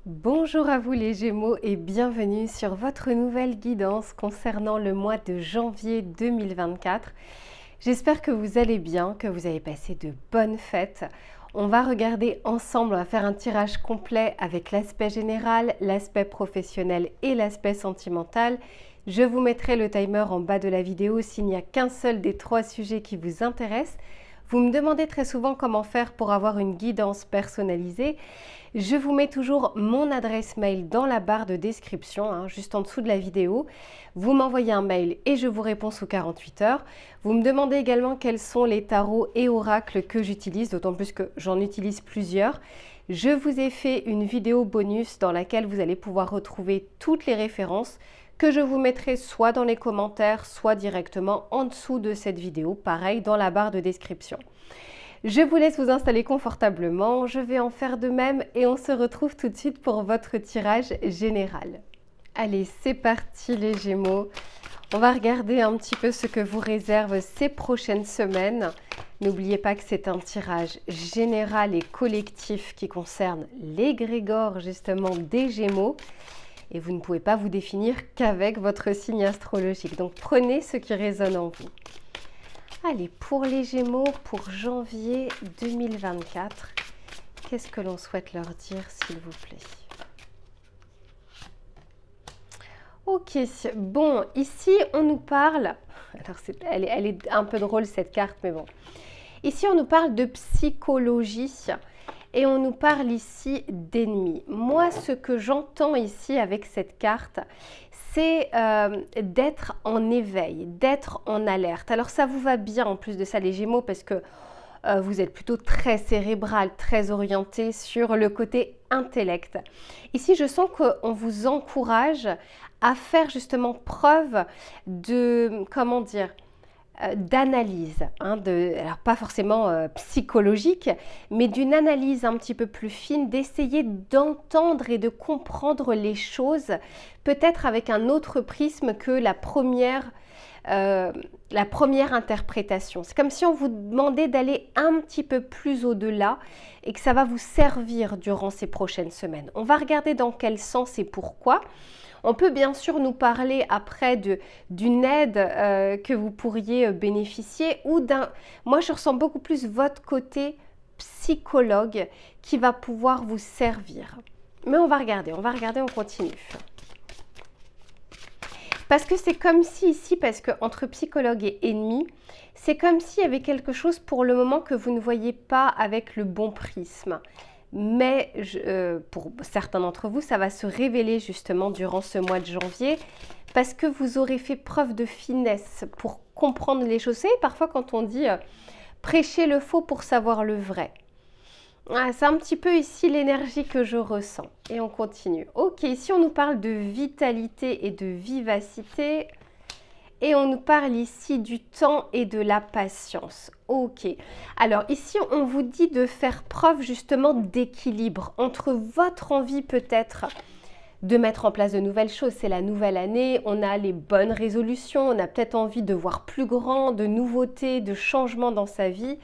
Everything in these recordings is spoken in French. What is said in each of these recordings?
Bonjour à vous les Gémeaux et bienvenue sur votre nouvelle guidance concernant le mois de janvier 2024. J'espère que vous allez bien, que vous avez passé de bonnes fêtes. On va regarder ensemble, on va faire un tirage complet avec l'aspect général, l'aspect professionnel et l'aspect sentimental. Je vous mettrai le timer en bas de la vidéo s'il n'y a qu'un seul des trois sujets qui vous intéressent. Vous me demandez très souvent comment faire pour avoir une guidance personnalisée. Je vous mets toujours mon adresse mail dans la barre de description, juste en dessous de la vidéo. Vous m'envoyez un mail et je vous réponds sous 48 heures. Vous me demandez également quels sont les tarots et oracles que j'utilise, d'autant plus que j'en utilise plusieurs. Je vous ai fait une vidéo bonus dans laquelle vous allez pouvoir retrouver toutes les références que je vous mettrai soit dans les commentaires, soit directement en dessous de cette vidéo, pareil dans la barre de description. Je vous laisse vous installer confortablement, je vais en faire de même et on se retrouve tout de suite pour votre tirage général. Allez, c'est parti les Gémeaux. On va regarder un petit peu ce que vous réserve ces prochaines semaines. N'oubliez pas que c'est un tirage général et collectif qui concerne l'égrégore justement des Gémeaux. Et vous ne pouvez pas vous définir qu'avec votre signe astrologique. Donc prenez ce qui résonne en vous. Allez, pour les Gémeaux, pour janvier 2024, qu'est-ce que l'on souhaite leur dire, s'il vous plaît? Ok, bon, ici on nous parle, alors elle est un peu drôle cette carte, mais bon. Ici on nous parle de psychologie et on nous parle ici d'ennemis. Moi, ce que j'entends ici avec cette carte, c'est d'être en éveil, d'être en alerte. Alors ça vous va bien en plus de ça les Gémeaux parce que vous êtes plutôt très cérébral, très orienté sur le côté intellect. Ici, je sens qu'on vous encourage à faire justement preuve de, comment dire, d'analyse, alors pas forcément psychologique, mais d'une analyse un petit peu plus fine, d'essayer d'entendre et de comprendre les choses, peut-être avec un autre prisme que la première interprétation. C'est comme si on vous demandait d'aller un petit peu plus au-delà et que ça va vous servir durant ces prochaines semaines. On va regarder dans quel sens et pourquoi. On peut bien sûr nous parler après d'une aide que vous pourriez bénéficier ou d'un... Moi, je ressens beaucoup plus votre côté psychologue qui va pouvoir vous servir. Mais on va regarder, on continue. Parce que c'est comme si ici, parce que entre psychologue et ennemi, c'est comme s'il y avait quelque chose pour le moment que vous ne voyez pas avec le bon prisme. Mais pour certains d'entre vous, ça va se révéler justement durant ce mois de janvier parce que vous aurez fait preuve de finesse pour comprendre les choses. Vous savez, parfois quand on dit prêcher le faux pour savoir le vrai. C'est un petit peu ici l'énergie que je ressens. Et on continue. Ok, ici on nous parle de vitalité et de vivacité. Et on nous parle ici du temps et de la patience. Ok. Alors ici, on vous dit de faire preuve justement d'équilibre entre votre envie peut-être de mettre en place de nouvelles choses. C'est la nouvelle année, on a les bonnes résolutions, on a peut-être envie de voir plus grand, de nouveautés, de changements dans sa vie.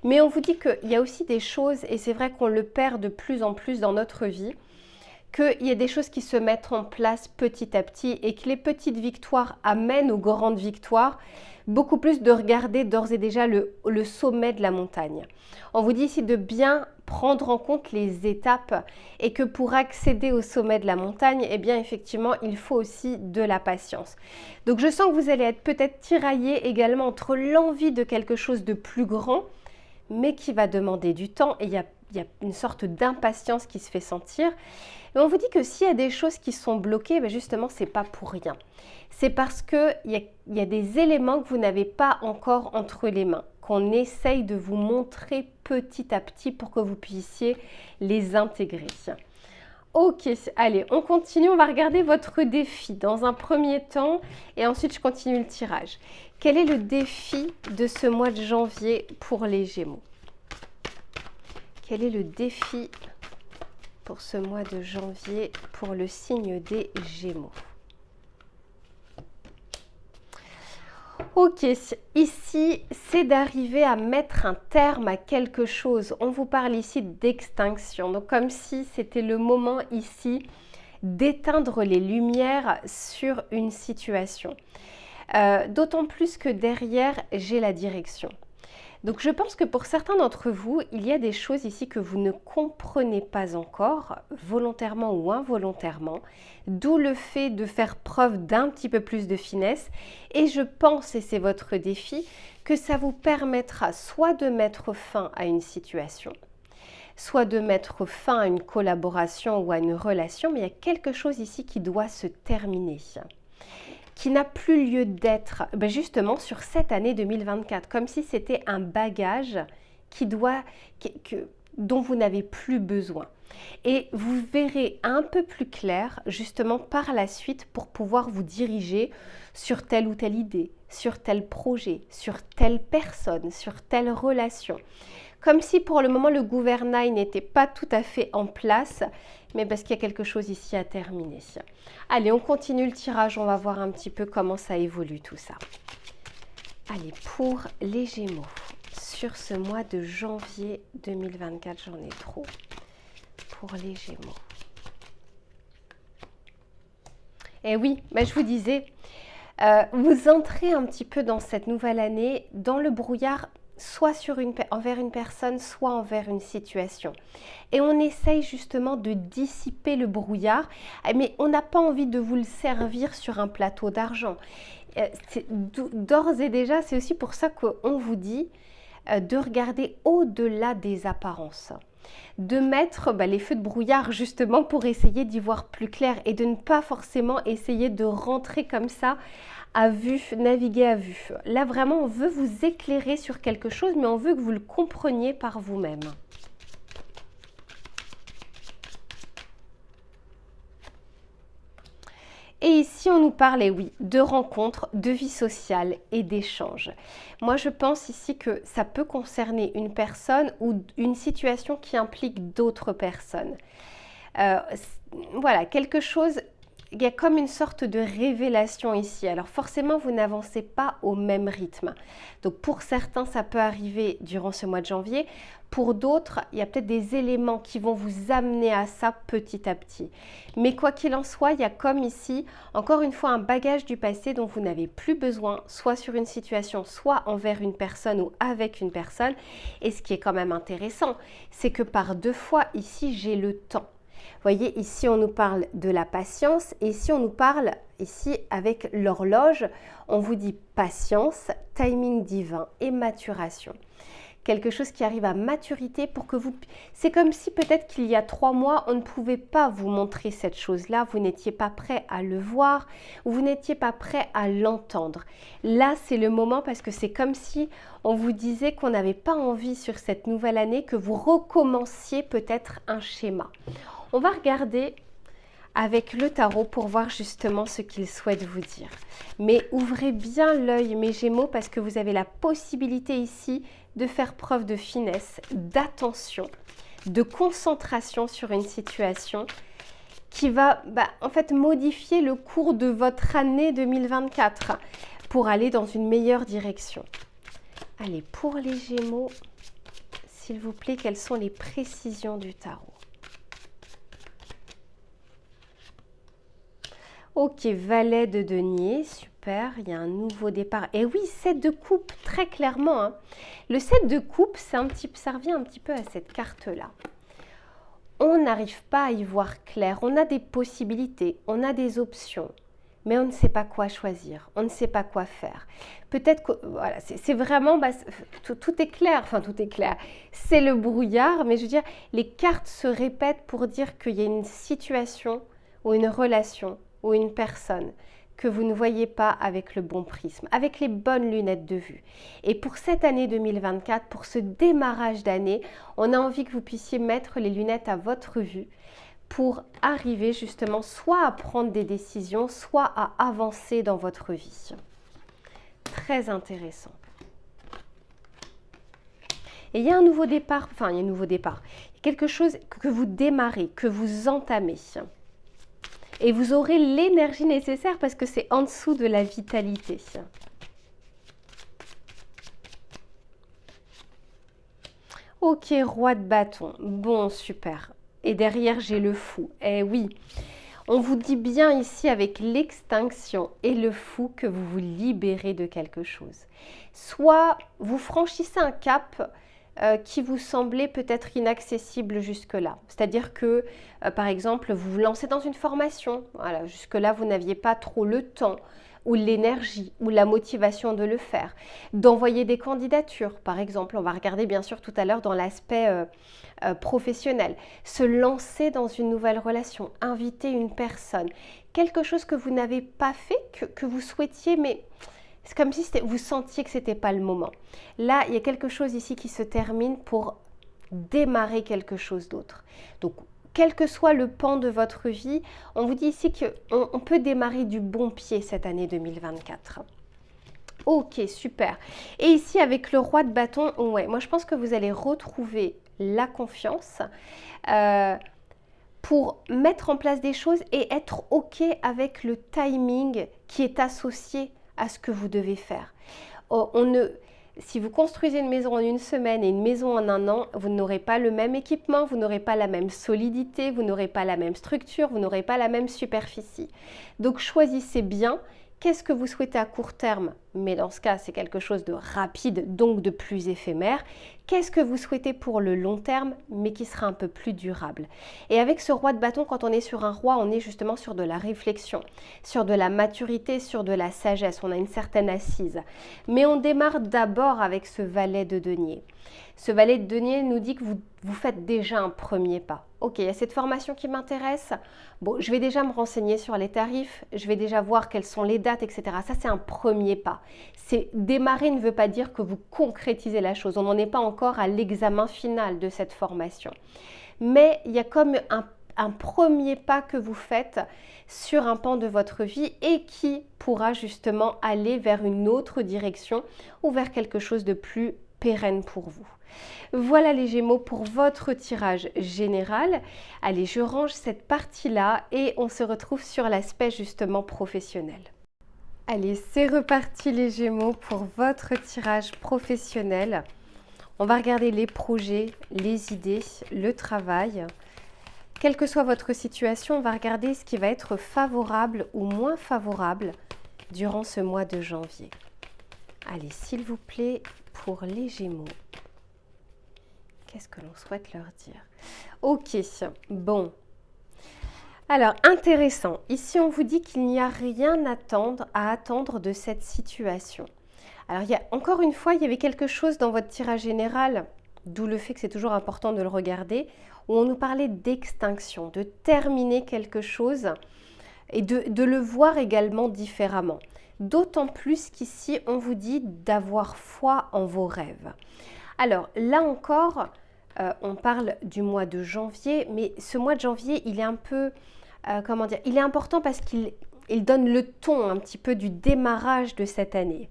Mais on vous dit qu'il y a aussi des choses, et c'est vrai qu'on le perd de plus en plus dans notre vie, qu'il y a des choses qui se mettent en place petit à petit et que les petites victoires amènent aux grandes victoires, beaucoup plus de regarder d'ores et déjà le sommet de la montagne. On vous dit ici de bien prendre en compte les étapes et que pour accéder au sommet de la montagne, eh bien effectivement, il faut aussi de la patience. Donc je sens que vous allez être peut-être tiraillé également entre l'envie de quelque chose de plus grand, mais qui va demander du temps et il y a une sorte d'impatience qui se fait sentir. Et on vous dit que s'il y a des choses qui sont bloquées, ben justement, c'est pas pour rien. C'est parce qu'il y a des éléments que vous n'avez pas encore entre les mains, qu'on essaye de vous montrer petit à petit pour que vous puissiez les intégrer. Ok, allez, on continue, on va regarder votre défi dans un premier temps et ensuite je continue le tirage. Quel est le défi de ce mois de janvier pour les Gémeaux? Quel est le défi pour ce mois de janvier pour le signe des Gémeaux? Ok, ici, c'est d'arriver à mettre un terme à quelque chose. On vous parle ici d'extinction. Donc comme si c'était le moment ici d'éteindre les lumières sur une situation. D'autant plus que derrière, j'ai la direction. Donc je pense que pour certains d'entre vous, il y a des choses ici que vous ne comprenez pas encore, volontairement ou involontairement, d'où le fait de faire preuve d'un petit peu plus de finesse. Et je pense, et c'est votre défi, que ça vous permettra soit de mettre fin à une situation, soit de mettre fin à une collaboration ou à une relation, mais il y a quelque chose ici qui doit se terminer, qui n'a plus lieu d'être justement sur cette année 2024, comme si c'était un bagage dont vous n'avez plus besoin. Et vous verrez un peu plus clair justement par la suite pour pouvoir vous diriger sur telle ou telle idée, sur tel projet, sur telle personne, sur telle relation. Comme si pour le moment le gouvernail n'était pas tout à fait en place, mais parce qu'il y a quelque chose ici à terminer. Allez, on continue le tirage, on va voir un petit peu comment ça évolue tout ça. Allez, pour les Gémeaux, sur ce mois de janvier 2024, j'en ai trop. Pour les Gémeaux. Et oui, je vous disais, vous entrez un petit peu dans cette nouvelle année, dans le brouillard, soit envers une personne, soit envers une situation. Et on essaye justement de dissiper le brouillard, mais on n'a pas envie de vous le servir sur un plateau d'argent. D'ores et déjà, c'est aussi pour ça qu'on vous dit de regarder au-delà des apparences, de mettre les feux de brouillard justement pour essayer d'y voir plus clair et de ne pas forcément essayer de rentrer comme ça à vue, naviguer à vue. Là vraiment on veut vous éclairer sur quelque chose, mais on veut que vous le compreniez par vous-même. Et ici, on nous parlait, oui, de rencontres, de vie sociale et d'échanges. Moi, je pense ici que ça peut concerner une personne ou une situation qui implique d'autres personnes. Voilà, quelque chose, il y a comme une sorte de révélation ici. Alors forcément, vous n'avancez pas au même rythme. Donc pour certains, ça peut arriver durant ce mois de janvier. Pour d'autres, il y a peut-être des éléments qui vont vous amener à ça petit à petit. Mais quoi qu'il en soit, il y a comme ici, encore une fois, un bagage du passé dont vous n'avez plus besoin, soit sur une situation, soit envers une personne ou avec une personne. Et ce qui est quand même intéressant, c'est que par deux fois, ici, j'ai le temps. Vous voyez, ici, on nous parle de la patience et ici, on nous parle, ici, avec l'horloge, on vous dit patience, timing divin et maturation. Quelque chose qui arrive à maturité pour que vous... C'est comme si peut-être qu'il y a 3 mois, on ne pouvait pas vous montrer cette chose-là, vous n'étiez pas prêt à le voir, ou vous n'étiez pas prêt à l'entendre. Là, c'est le moment parce que c'est comme si on vous disait qu'on n'avait pas envie sur cette nouvelle année que vous recommenciez peut-être un schéma. On va regarder avec le tarot pour voir justement ce qu'il souhaite vous dire. Mais ouvrez bien l'œil, mes Gémeaux, parce que vous avez la possibilité ici de faire preuve de finesse, d'attention, de concentration sur une situation qui va en fait modifier le cours de votre année 2024 pour aller dans une meilleure direction. Allez, pour les Gémeaux, s'il vous plaît, quelles sont les précisions du tarot? Ok, valet de denier, super, il y a un nouveau départ. Et oui, 7 de coupe, très clairement. Hein. Le 7 de coupe, ça revient un petit peu à cette carte-là. On n'arrive pas à y voir clair, on a des possibilités, on a des options, mais on ne sait pas quoi choisir, on ne sait pas quoi faire. Peut-être que, voilà, c'est vraiment, tout est clair, enfin tout est clair. C'est le brouillard, mais je veux dire, les cartes se répètent pour dire qu'il y a une situation ou une relation ou une personne que vous ne voyez pas avec le bon prisme, avec les bonnes lunettes de vue. Et pour cette année 2024, pour ce démarrage d'année, on a envie que vous puissiez mettre les lunettes à votre vue pour arriver justement soit à prendre des décisions, soit à avancer dans votre vie. Très intéressant. Et il y a un nouveau départ, il y a un nouveau départ. Il y a quelque chose que vous démarrez, que vous entamez. Et vous aurez l'énergie nécessaire parce que c'est en dessous de la vitalité. Ok, roi de bâton. Bon, super. Et derrière, j'ai le fou. Eh oui, on vous dit bien ici avec l'extinction et le fou que vous vous libérez de quelque chose. Soit vous franchissez un cap qui vous semblait peut-être inaccessible jusque-là. C'est-à-dire que, par exemple, vous vous lancez dans une formation. Voilà, jusque-là, vous n'aviez pas trop le temps ou l'énergie ou la motivation de le faire. D'envoyer des candidatures, par exemple. On va regarder bien sûr tout à l'heure dans l'aspect professionnel. Se lancer dans une nouvelle relation, inviter une personne. Quelque chose que vous n'avez pas fait, que vous souhaitiez, mais c'est comme si vous sentiez que ce n'était pas le moment. Là, il y a quelque chose ici qui se termine pour démarrer quelque chose d'autre. Donc, quel que soit le pan de votre vie, on vous dit ici qu'on peut démarrer du bon pied cette année 2024. Ok, super. Et ici, avec le roi de bâton, ouais, moi je pense que vous allez retrouver la confiance pour mettre en place des choses et être ok avec le timing qui est associé à ce que vous devez faire. Si vous construisez une maison en une semaine et une maison en un an, vous n'aurez pas le même équipement, vous n'aurez pas la même solidité, vous n'aurez pas la même structure, vous n'aurez pas la même superficie. Donc choisissez bien qu'est-ce que vous souhaitez à court terme, mais dans ce cas c'est quelque chose de rapide, donc de plus éphémère. Qu'est-ce que vous souhaitez pour le long terme, mais qui sera un peu plus durable. Et avec ce roi de bâton, quand on est sur un roi, on est justement sur de la réflexion, sur de la maturité, sur de la sagesse. On a une certaine assise. Mais on démarre d'abord avec ce valet de denier. Ce valet de denier nous dit que vous faites déjà un premier pas. Ok, il y a cette formation qui m'intéresse. Bon, je vais déjà me renseigner sur les tarifs, je vais déjà voir quelles sont les dates, etc. Ça, c'est un premier pas. Démarrer ne veut pas dire que vous concrétisez la chose. On n'en est pas encore à l'examen final de cette formation. Mais il y a comme un premier pas que vous faites sur un pan de votre vie et qui pourra justement aller vers une autre direction ou vers quelque chose de plus pérenne pour vous. Voilà les Gémeaux pour votre tirage général. Allez, je range cette partie-là et on se retrouve sur l'aspect justement professionnel. Allez, c'est reparti les Gémeaux pour votre tirage professionnel. On va regarder les projets, les idées, le travail. Quelle que soit votre situation, on va regarder ce qui va être favorable ou moins favorable durant ce mois de janvier. Allez, s'il vous plaît, pour les Gémeaux. Qu'est-ce que l'on souhaite leur dire? Ok, bon. Alors, intéressant. Ici, on vous dit qu'il n'y a rien à attendre de cette situation. Alors, encore une fois, il y avait quelque chose dans votre tirage général, d'où le fait que c'est toujours important de le regarder, où on nous parlait d'extinction, de terminer quelque chose et de le voir également différemment. D'autant plus qu'ici, on vous dit d'avoir foi en vos rêves. Alors, là encore, on parle du mois de janvier, mais ce mois de janvier, il est un peu, il est important parce qu'il donne le ton un petit peu du démarrage de cette année.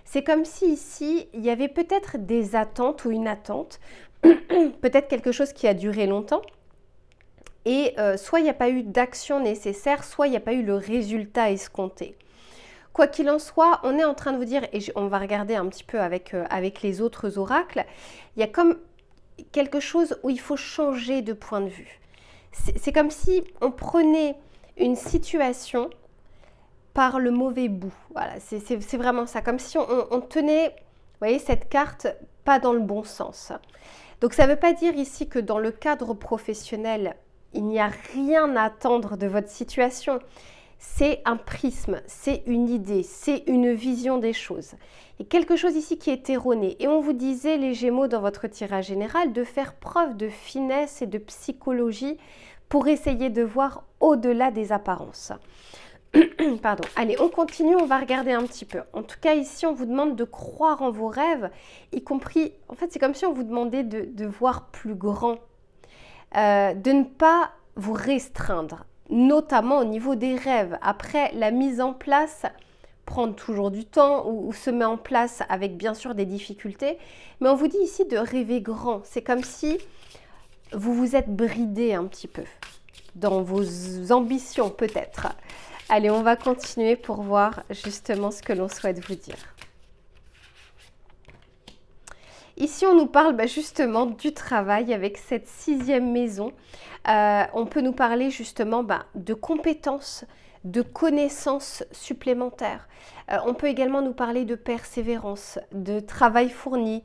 C'est comme si ici, il y avait peut-être des attentes ou une attente, peut-être quelque chose qui a duré longtemps, et soit il n'y a pas eu d'action nécessaire, soit il n'y a pas eu le résultat escompté. Quoi qu'il en soit, on est en train de vous dire, et on va regarder un petit peu avec les autres oracles, il y a comme quelque chose où il faut changer de point de vue. C'est comme si on prenait une situation par le mauvais bout. Voilà, c'est vraiment ça. Comme si on tenait, vous voyez, cette carte pas dans le bon sens. Donc ça ne veut pas dire ici que dans le cadre professionnel, il n'y a rien à attendre de votre situation. C'est un prisme, c'est une idée, c'est une vision des choses. Et quelque chose ici qui est erroné. Et on vous disait, les Gémeaux, dans votre tirage général, de faire preuve de finesse et de psychologie pour essayer de voir au-delà des apparences. Pardon. Allez, on continue, on va regarder un petit peu. En tout cas, ici, on vous demande de croire en vos rêves, y compris, en fait, c'est comme si on vous demandait de voir plus grand, de ne pas vous restreindre, notamment au niveau des rêves. Après, la mise en place prend toujours du temps ou se met en place avec bien sûr des difficultés, mais on vous dit ici de rêver grand. C'est comme si vous vous êtes bridé un petit peu dans vos ambitions peut-être. Allez, on va continuer pour voir justement ce que l'on souhaite vous dire. Ici, on nous parle justement du travail avec cette 6e maison. On peut nous parler justement de compétences, de connaissances supplémentaires. On peut également nous parler de persévérance, de travail fourni,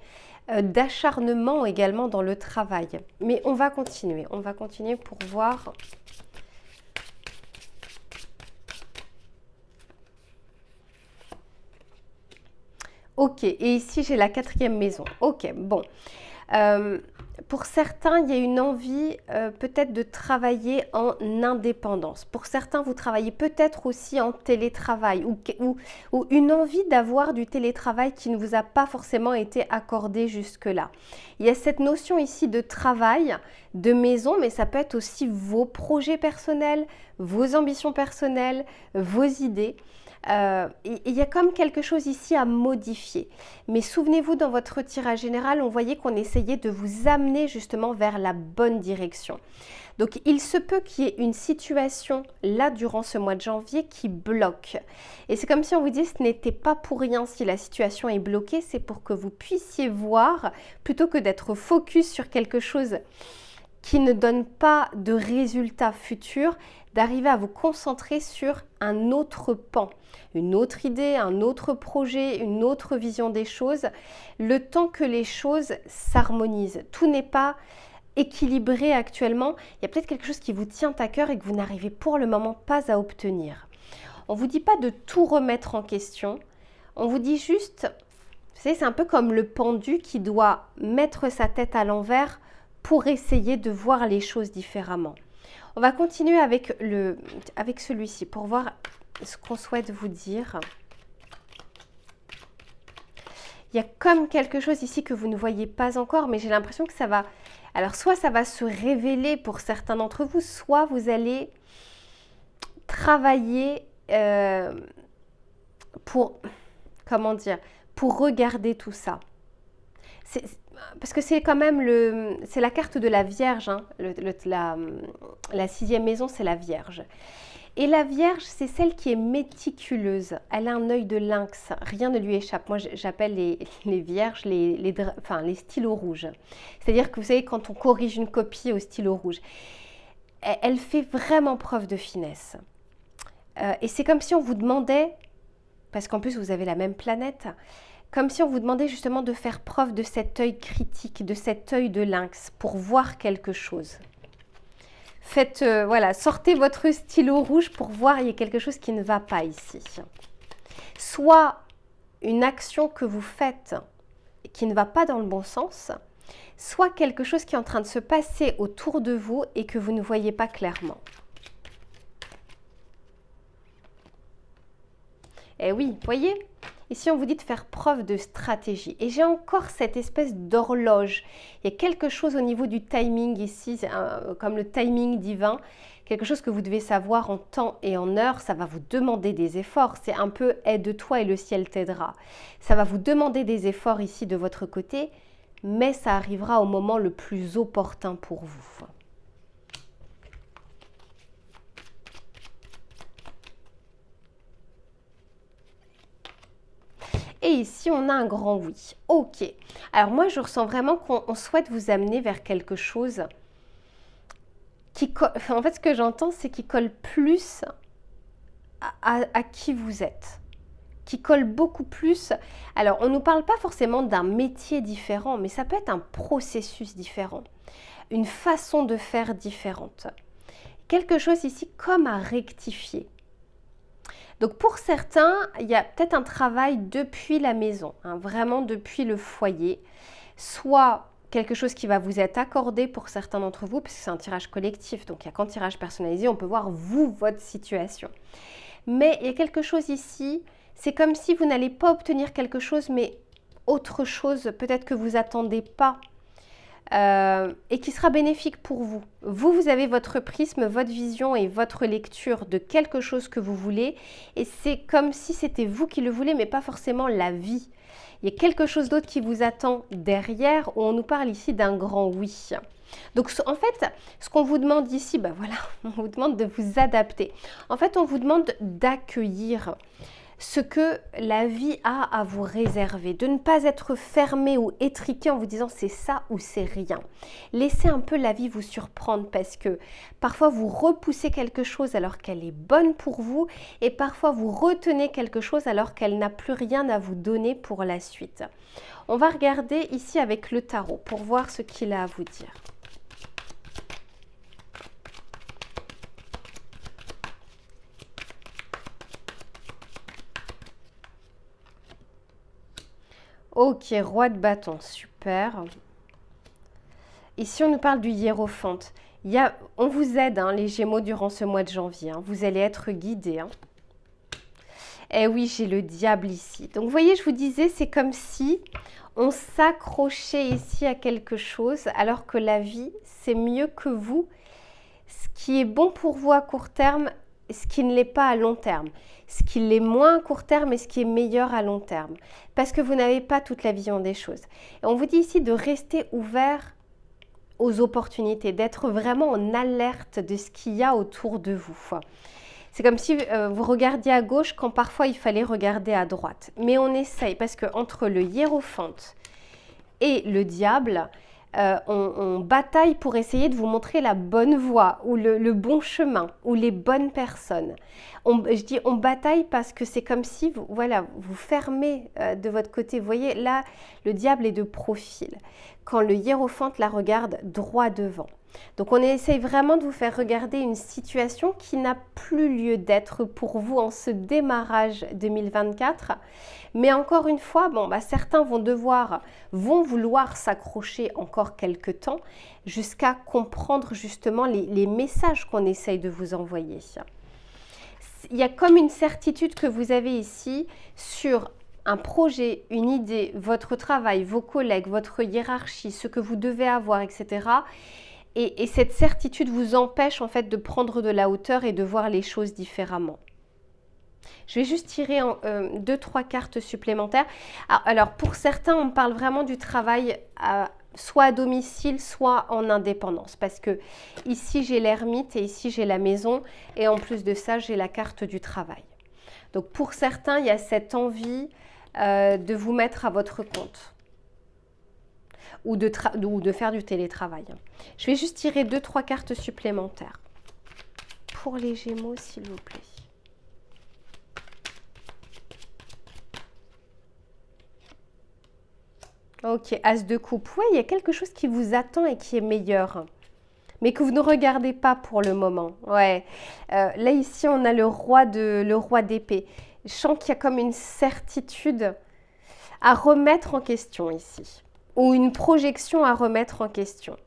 d'acharnement également dans le travail. Mais on va continuer pour voir. Ok, et ici j'ai la 4e maison. Ok, bon. Pour certains, il y a une envie peut-être de travailler en indépendance. Pour certains, vous travaillez peut-être aussi en télétravail ou une envie d'avoir du télétravail qui ne vous a pas forcément été accordé jusque-là. Il y a cette notion ici de travail, de maison, mais ça peut être aussi vos projets personnels, vos ambitions personnelles, vos idées. Il y a comme quelque chose ici à modifier. Mais souvenez-vous, dans votre tirage général, on voyait qu'on essayait de vous amener justement vers la bonne direction. Donc, il se peut qu'il y ait une situation là durant ce mois de janvier qui bloque. Et c'est comme si on vous dit ce n'était pas pour rien si la situation est bloquée, c'est pour que vous puissiez voir, plutôt que d'être focus sur quelque chose qui ne donne pas de résultats futurs, d'arriver à vous concentrer sur un autre pan, une autre idée, un autre projet, une autre vision des choses, le temps que les choses s'harmonisent. Tout n'est pas équilibré actuellement. Il y a peut-être quelque chose qui vous tient à cœur et que vous n'arrivez pour le moment pas à obtenir. On ne vous dit pas de tout remettre en question. On vous dit juste, vous savez, c'est un peu comme le pendu qui doit mettre sa tête à l'envers pour essayer de voir les choses différemment. On va continuer avec celui-ci pour voir ce qu'on souhaite vous dire. Il y a comme quelque chose ici que vous ne voyez pas encore, mais j'ai l'impression que ça va... Alors, soit ça va se révéler pour certains d'entre vous, soit vous allez travailler pour... Comment dire? Pour regarder tout ça. Parce que c'est quand même c'est la carte de la Vierge, hein. La 6e maison, c'est la Vierge. Et la Vierge, c'est celle qui est méticuleuse. Elle a un œil de lynx, rien ne lui échappe. Moi, j'appelle les Vierges les stylos rouges. C'est-à-dire que vous savez, quand on corrige une copie au stylo rouge, elle fait vraiment preuve de finesse. Et c'est comme si on vous demandait, parce qu'en plus vous avez la même planète, comme si on vous demandait justement de faire preuve de cet œil critique, de cet œil de lynx pour voir quelque chose. Faites, sortez votre stylo rouge pour voir, il y a quelque chose qui ne va pas ici. Soit une action que vous faites qui ne va pas dans le bon sens, soit quelque chose qui est en train de se passer autour de vous et que vous ne voyez pas clairement. Eh oui, voyez ? Ici, on vous dit de faire preuve de stratégie. Et j'ai encore cette espèce d'horloge. Il y a quelque chose au niveau du timing ici, comme le timing divin, quelque chose que vous devez savoir en temps et en heure. Ça va vous demander des efforts. C'est un peu « aide-toi et le ciel t'aidera ». Ça va vous demander des efforts ici de votre côté, mais ça arrivera au moment le plus opportun pour vous. Et ici, on a un grand oui. Ok. Alors moi, je ressens vraiment qu'on souhaite vous amener vers quelque chose qui colle. En fait, ce que j'entends, c'est qui colle plus à qui vous êtes. Qui colle beaucoup plus. Alors, on ne nous parle pas forcément d'un métier différent, mais ça peut être un processus différent. Une façon de faire différente. Quelque chose ici comme à rectifier. Donc pour certains, il y a peut-être un travail depuis la maison, hein, vraiment depuis le foyer, soit quelque chose qui va vous être accordé pour certains d'entre vous, parce que c'est un tirage collectif, donc il n'y a qu'en tirage personnalisé, on peut voir vous, votre situation. Mais il y a quelque chose ici, c'est comme si vous n'allez pas obtenir quelque chose, mais autre chose peut-être que vous n'attendez pas. Et qui sera bénéfique pour vous. Vous avez votre prisme, votre vision et votre lecture de quelque chose que vous voulez et c'est comme si c'était vous qui le voulez mais pas forcément la vie. Il y a quelque chose d'autre qui vous attend derrière où on nous parle ici d'un grand oui. Donc en fait, ce qu'on vous demande ici, on vous demande de vous adapter. En fait, on vous demande d'accueillir ce que la vie a à vous réserver, de ne pas être fermé ou étriqué en vous disant c'est ça ou c'est rien. Laissez un peu la vie vous surprendre parce que parfois vous repoussez quelque chose alors qu'elle est bonne pour vous et parfois vous retenez quelque chose alors qu'elle n'a plus rien à vous donner pour la suite. On va regarder ici avec le tarot pour voir ce qu'il a à vous dire. Ok, roi de bâton, super. Ici, on nous parle du hiérophante. On vous aide, hein, les Gémeaux, durant ce mois de janvier. Hein. Vous allez être guidés. Hein. Eh oui, j'ai le diable ici. Donc, vous voyez, je vous disais, c'est comme si on s'accrochait ici à quelque chose, alors que la vie, c'est mieux que vous. Ce qui est bon pour vous à court terme, ce qui ne l'est pas à long terme. Ce qui l'est moins à court terme et ce qui est meilleur à long terme. Parce que vous n'avez pas toute la vision des choses. Et on vous dit ici de rester ouvert aux opportunités, d'être vraiment en alerte de ce qu'il y a autour de vous. C'est comme si vous regardiez à gauche quand parfois il fallait regarder à droite. Mais on essaye parce que entre le hiérophante et le diable, on bataille pour essayer de vous montrer la bonne voie ou le bon chemin ou les bonnes personnes. Je dis on bataille parce que c'est comme si vous fermez de votre côté. Vous voyez, là, le diable est de profil. Quand le hiérophante la regarde droit devant. Donc on essaye vraiment de vous faire regarder une situation qui n'a plus lieu d'être pour vous en ce démarrage 2024. Mais encore une fois, certains vont vouloir s'accrocher encore quelques temps jusqu'à comprendre justement les messages qu'on essaye de vous envoyer. Il y a comme une certitude que vous avez ici sur un projet, une idée, votre travail, vos collègues, votre hiérarchie, ce que vous devez avoir, etc. Et cette certitude vous empêche en fait de prendre de la hauteur et de voir les choses différemment. Je vais juste tirer 2-3 cartes supplémentaires. Alors pour certains, on parle vraiment du travail soit à domicile, soit en indépendance. Parce que ici, j'ai l'ermite et ici, j'ai la maison. Et en plus de ça, j'ai la carte du travail. Donc pour certains, il y a cette envie de vous mettre à votre compte. Ou de faire du télétravail. Je vais juste tirer 2-3 cartes supplémentaires. Pour les Gémeaux, s'il vous plaît. Ok, As de coupe. Oui, il y a quelque chose qui vous attend et qui est meilleur. Mais que vous ne regardez pas pour le moment. Ouais. Là, ici, on a le roi d'épée. Je sens qu'il y a comme une certitude à remettre en question ici. Ou une projection à remettre en question.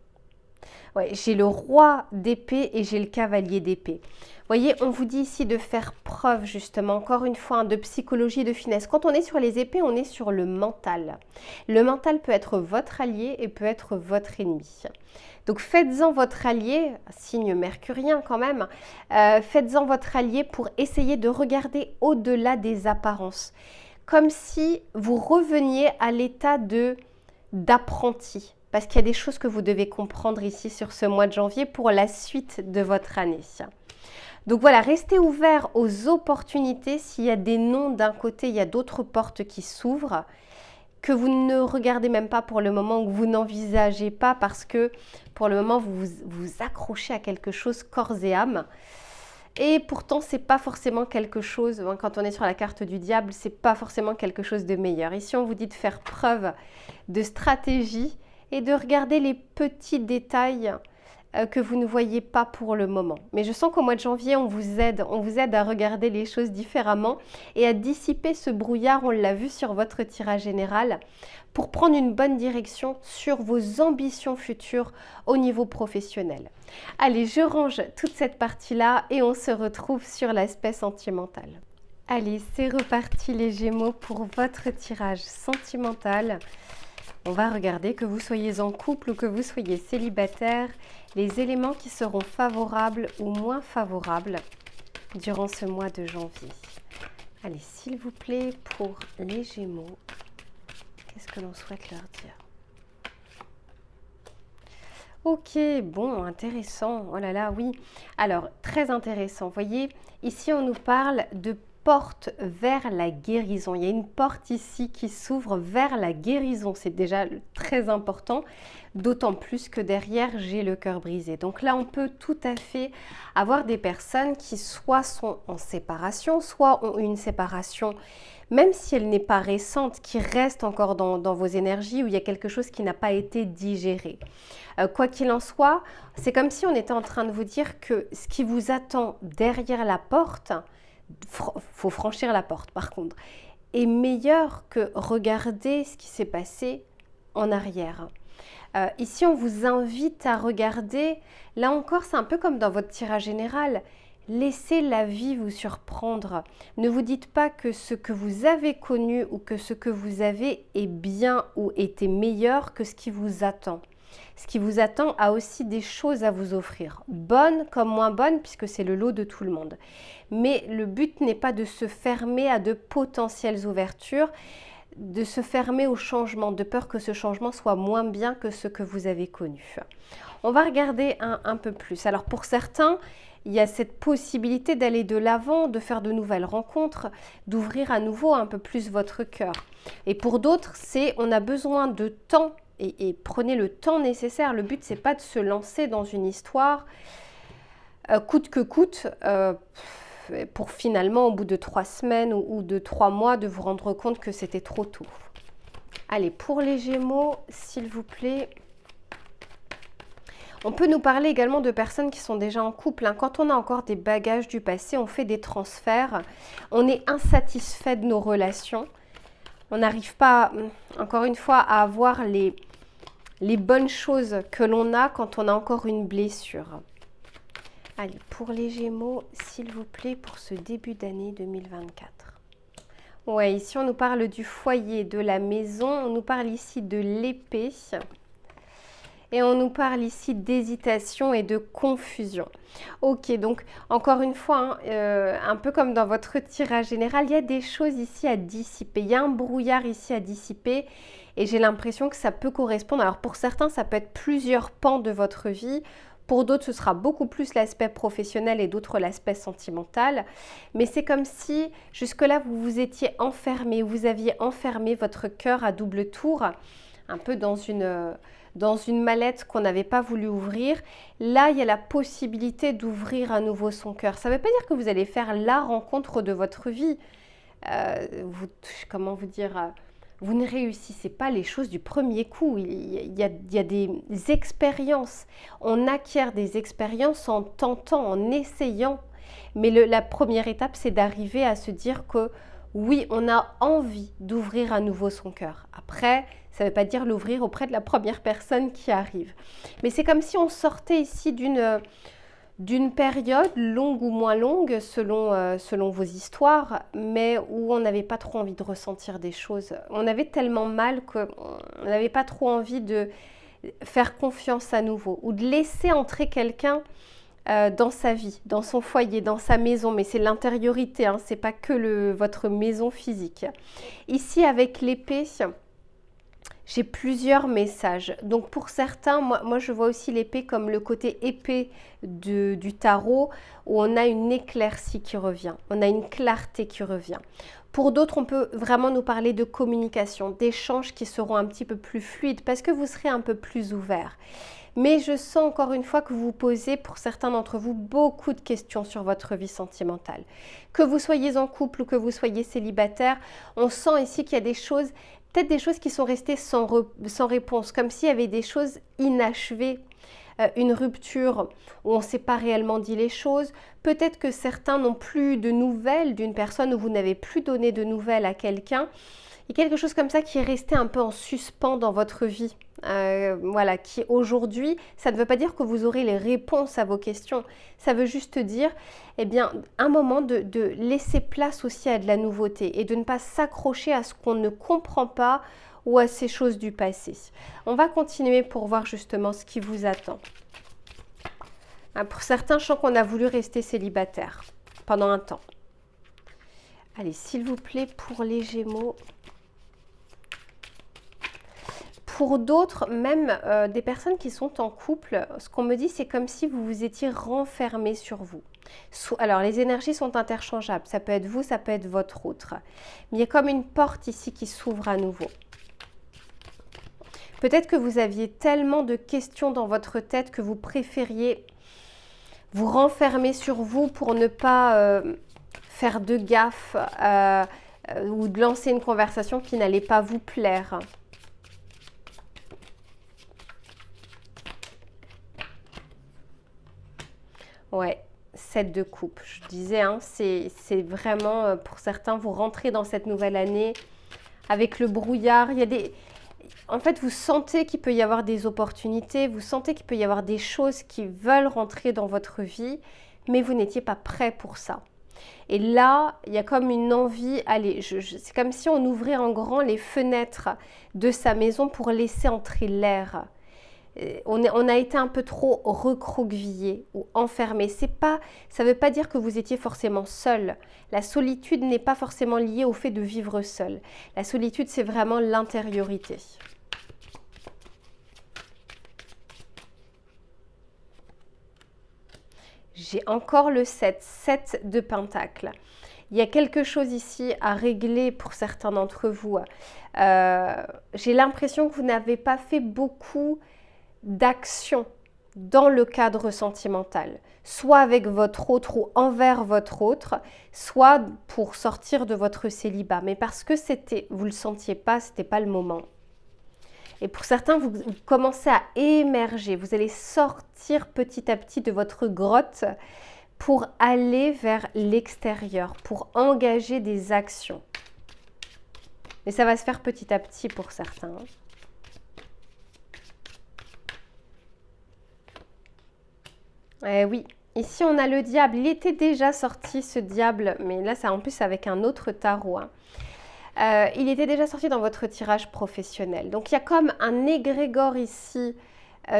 Ouais, j'ai le roi d'épée et j'ai le cavalier d'épée. Vous voyez, on vous dit ici de faire preuve justement, encore une fois, de psychologie, de finesse. Quand on est sur les épées, on est sur le mental. Le mental peut être votre allié et peut être votre ennemi. Donc faites-en votre allié, signe mercurien quand même, faites-en votre allié pour essayer de regarder au-delà des apparences. Comme si vous reveniez à l'état d'apprenti. Parce qu'il y a des choses que vous devez comprendre ici sur ce mois de janvier pour la suite de votre année. Donc voilà, restez ouverts aux opportunités. S'il y a des noms d'un côté, il y a d'autres portes qui s'ouvrent, que vous ne regardez même pas pour le moment, ou que vous n'envisagez pas parce que pour le moment, vous vous accrochez à quelque chose corps et âme. Et pourtant, c'est pas forcément quelque chose, quand on est sur la carte du diable, c'est pas forcément quelque chose de meilleur. Ici, on vous dit de faire preuve de stratégie et de regarder les petits détails que vous ne voyez pas pour le moment. Mais je sens qu'au mois de janvier, on vous aide à regarder les choses différemment et à dissiper ce brouillard, on l'a vu sur votre tirage général, pour prendre une bonne direction sur vos ambitions futures au niveau professionnel. Allez, je range toute cette partie-là et on se retrouve sur l'aspect sentimental. Allez, c'est reparti les Gémeaux pour votre tirage sentimental. On va regarder que vous soyez en couple ou que vous soyez célibataire, les éléments qui seront favorables ou moins favorables durant ce mois de janvier. Allez, s'il vous plaît, pour les Gémeaux, qu'est-ce que l'on souhaite leur dire? Ok, bon, intéressant. Oh là là, oui. Alors, très intéressant. Vous voyez, ici, on nous parle de porte vers la guérison. Il y a une porte ici qui s'ouvre vers la guérison. C'est déjà très important, d'autant plus que derrière, j'ai le cœur brisé. Donc là, on peut tout à fait avoir des personnes qui soit sont en séparation, soit ont une séparation, même si elle n'est pas récente, qui reste encore dans vos énergies, où il y a quelque chose qui n'a pas été digéré. Quoi qu'il en soit, c'est comme si on était en train de vous dire que ce qui vous attend derrière la porte, faut franchir la porte par contre, est meilleur que regarder ce qui s'est passé en arrière. Ici, on vous invite à regarder, là encore, c'est un peu comme dans votre tirage général, laissez la vie vous surprendre. Ne vous dites pas que ce que vous avez connu ou que ce que vous avez est bien ou était meilleur que ce qui vous attend. Ce qui vous attend a aussi des choses à vous offrir, bonnes comme moins bonnes, puisque c'est le lot de tout le monde. Mais le but n'est pas de se fermer à de potentielles ouvertures, de se fermer au changement, de peur que ce changement soit moins bien que ce que vous avez connu. On va regarder un peu plus. Alors pour certains, il y a cette possibilité d'aller de l'avant, de faire de nouvelles rencontres, d'ouvrir à nouveau un peu plus votre cœur. Et pour d'autres, c'est on a besoin de temps. Et prenez le temps nécessaire. Le but, c'est pas de se lancer dans une histoire coûte que coûte pour finalement, au bout de 3 semaines ou de 3 mois, de vous rendre compte que c'était trop tôt. Allez, pour les Gémeaux, s'il vous plaît. On peut nous parler également de personnes qui sont déjà en couple. Quand on a encore des bagages du passé, on fait des transferts. On est insatisfait de nos relations. On n'arrive pas, encore une fois, à avoir les bonnes choses que l'on a quand on a encore une blessure. Allez, pour les Gémeaux, s'il vous plaît, pour ce début d'année 2024. Ouais, ici on nous parle du foyer, de la maison, on nous parle ici de l'épée. Et on nous parle ici d'hésitation et de confusion. Ok, donc encore une fois, un peu comme dans votre tirage général, il y a des choses ici à dissiper. Il y a un brouillard ici à dissiper et j'ai l'impression que ça peut correspondre. Alors pour certains, ça peut être plusieurs pans de votre vie. Pour d'autres, ce sera beaucoup plus l'aspect professionnel et d'autres l'aspect sentimental. Mais c'est comme si jusque-là, vous vous étiez enfermé, vous aviez enfermé votre cœur à double tour, un peu dans une mallette qu'on n'avait pas voulu ouvrir. Là, il y a la possibilité d'ouvrir à nouveau son cœur. Ça ne veut pas dire que vous allez faire la rencontre de votre vie. Comment vous dire, vous ne réussissez pas les choses du premier coup. Il y a des expériences. On acquiert des expériences en tentant, en essayant. Mais la première étape, c'est d'arriver à se dire que oui, on a envie d'ouvrir à nouveau son cœur. Après, ça ne veut pas dire l'ouvrir auprès de la première personne qui arrive. Mais c'est comme si on sortait ici d'une période longue ou moins longue selon vos histoires, mais où on n'avait pas trop envie de ressentir des choses. On avait tellement mal qu'on n'avait pas trop envie de faire confiance à nouveau ou de laisser entrer quelqu'un dans sa vie, dans son foyer, dans sa maison, mais c'est l'intériorité, hein, c'est pas que votre maison physique. Ici avec l'épée, j'ai plusieurs messages. Donc pour certains, moi je vois aussi l'épée comme le côté épée du tarot, où on a une éclaircie qui revient, on a une clarté qui revient. Pour d'autres, on peut vraiment nous parler de communication, d'échanges qui seront un petit peu plus fluides parce que vous serez un peu plus ouverts. Mais je sens encore une fois que vous posez, pour certains d'entre vous, beaucoup de questions sur votre vie sentimentale. Que vous soyez en couple ou que vous soyez célibataire, on sent ici qu'il y a des choses, peut-être des choses qui sont restées sans réponse, comme s'il y avait des choses inachevées, une rupture où on ne s'est pas réellement dit les choses. Peut-être que certains n'ont plus de nouvelles d'une personne où vous n'avez plus donné de nouvelles à quelqu'un. Il y a quelque chose comme ça qui est resté un peu en suspens dans votre vie. Voilà, qui aujourd'hui, ça ne veut pas dire que vous aurez les réponses à vos questions. Ça veut juste dire, eh bien, un moment de laisser place aussi à de la nouveauté et de ne pas s'accrocher à ce qu'on ne comprend pas ou à ces choses du passé. On va continuer pour voir justement ce qui vous attend. Pour certains, je sens qu'on a voulu rester célibataire pendant un temps. Allez, s'il vous plaît, pour les Gémeaux. Pour d'autres, même des personnes qui sont en couple, ce qu'on me dit, c'est comme si vous vous étiez renfermé sur vous. Alors, les énergies sont interchangeables. Ça peut être vous, ça peut être votre autre. Mais il y a comme une porte ici qui s'ouvre à nouveau. Peut-être que vous aviez tellement de questions dans votre tête que vous préfériez vous renfermer sur vous pour ne pas faire de gaffe ou de lancer une conversation qui n'allait pas vous plaire. Ouais, 7 de coupe. Je disais, hein, c'est vraiment, pour certains, vous rentrez dans cette nouvelle année avec le brouillard. Il y a des... En fait, vous sentez qu'il peut y avoir des opportunités, vous sentez qu'il peut y avoir des choses qui veulent rentrer dans votre vie, mais vous n'étiez pas prêt pour ça. Et là, il y a comme une envie, allez, c'est comme si on ouvrait en grand les fenêtres de sa maison pour laisser entrer l'air. On a été un peu trop recroquevillé ou enfermé. Ça ne veut pas dire que vous étiez forcément seul. La solitude n'est pas forcément liée au fait de vivre seul. La solitude, c'est vraiment l'intériorité. J'ai encore le 7 de Pentacle. Il y a quelque chose ici à régler pour certains d'entre vous. J'ai l'impression que vous n'avez pas fait beaucoup d'actions dans le cadre sentimental, soit avec votre autre ou envers votre autre, soit pour sortir de votre célibat. Mais parce que vous le sentiez pas, c'était pas le moment. Et pour certains, vous commencez à émerger. Vous allez sortir petit à petit de votre grotte pour aller vers l'extérieur, pour engager des actions. Et ça va se faire petit à petit pour certains. Oui, ici on a le diable. Il était déjà sorti ce diable, mais là c'est en plus avec un autre tarot. Il était déjà sorti dans votre tirage professionnel. Donc il y a comme un égrégore ici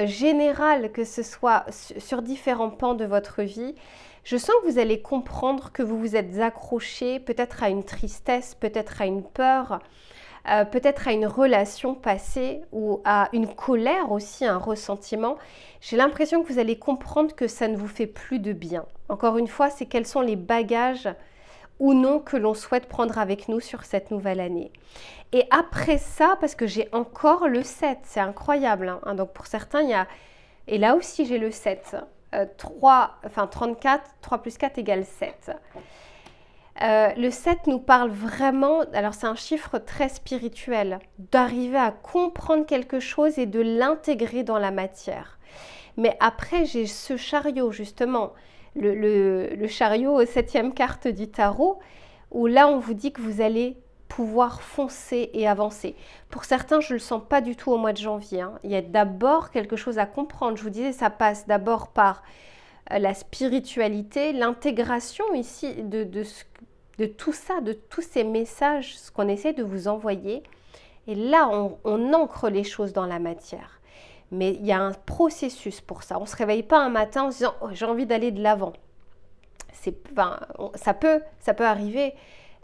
général, que ce soit sur différents pans de votre vie. Je sens que vous allez comprendre que vous vous êtes accroché peut-être à une tristesse, peut-être à une peur, peut-être à une relation passée ou à une colère aussi, un ressentiment. J'ai l'impression que vous allez comprendre que ça ne vous fait plus de bien. Encore une fois, c'est quels sont les bagages ou non que l'on souhaite prendre avec nous sur cette nouvelle année. Et après ça, parce que j'ai encore le 7, c'est incroyable. Hein. Donc pour certains, il y a... Et là aussi, j'ai le 7. 34, 3 plus 4 égale 7. Le 7 nous parle vraiment, alors c'est un chiffre très spirituel, d'arriver à comprendre quelque chose et de l'intégrer dans la matière. Mais après, j'ai ce chariot justement, le chariot, 7e carte du tarot, où là on vous dit que vous allez pouvoir foncer et avancer. Pour certains, je ne le sens pas du tout au mois de janvier. Hein. Il y a d'abord quelque chose à comprendre. Je vous disais, ça passe d'abord par la spiritualité, l'intégration ici de tout ça, de tous ces messages, ce qu'on essaie de vous envoyer. Et là, on ancre les choses dans la matière. Mais il y a un processus pour ça. On ne se réveille pas un matin en se disant oh, j'ai envie d'aller de l'avant. Ça peut arriver,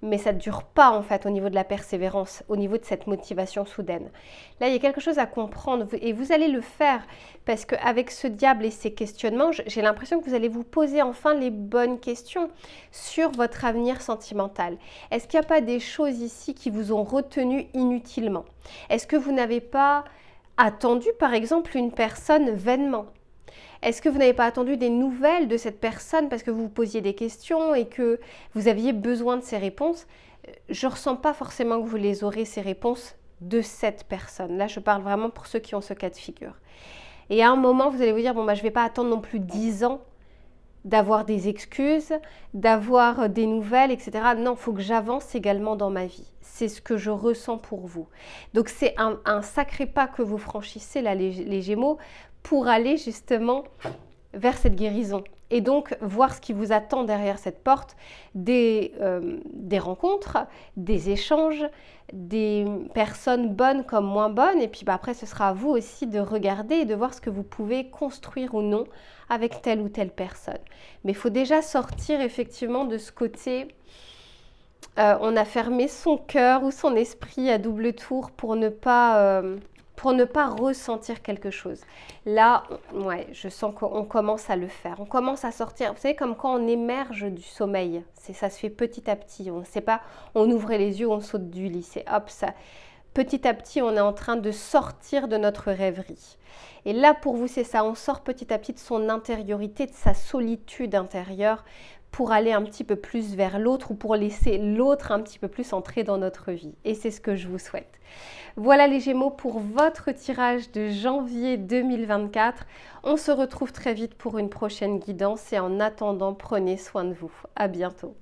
mais ça ne dure pas en fait au niveau de la persévérance, au niveau de cette motivation soudaine. Là, il y a quelque chose à comprendre et vous allez le faire parce qu'avec ce diable et ces questionnements, j'ai l'impression que vous allez vous poser enfin les bonnes questions sur votre avenir sentimental. Est-ce qu'il n'y a pas des choses ici qui vous ont retenu inutilement? Est-ce que vous n'avez pas attendu par exemple une personne vainement? Est-ce que vous n'avez pas attendu des nouvelles de cette personne parce que vous vous posiez des questions et que vous aviez besoin de ces réponses? Je ne ressens pas forcément que vous les aurez, ces réponses de cette personne. Là, je parle vraiment pour ceux qui ont ce cas de figure. Et à un moment, vous allez vous dire, bon, bah, je ne vais pas attendre non plus 10 ans d'avoir des excuses, d'avoir des nouvelles, etc. Non, il faut que j'avance également dans ma vie. C'est ce que je ressens pour vous. Donc, c'est un sacré pas que vous franchissez, là, les Gémeaux, pour aller justement vers cette guérison. Et donc, voir ce qui vous attend derrière cette porte, des rencontres, des échanges, des personnes bonnes comme moins bonnes. Et puis après, ce sera à vous aussi de regarder et de voir ce que vous pouvez construire ou non avec telle ou telle personne. Mais il faut déjà sortir effectivement de ce côté, on a fermé son cœur ou son esprit à double tour pour ne pas pour ne pas ressentir quelque chose. Là, ouais, je sens qu'on commence à le faire. On commence à sortir, vous savez, comme quand on émerge du sommeil. Ça se fait petit à petit. On ne sait pas, on ouvre les yeux, on saute du lit. C'est hop, ça. Petit à petit, on est en train de sortir de notre rêverie. Et là, pour vous, c'est ça. On sort petit à petit de son intériorité, de sa solitude intérieure pour aller un petit peu plus vers l'autre ou pour laisser l'autre un petit peu plus entrer dans notre vie. Et c'est ce que je vous souhaite. Voilà les Gémeaux pour votre tirage de janvier 2024. On se retrouve très vite pour une prochaine guidance et en attendant, prenez soin de vous. À bientôt.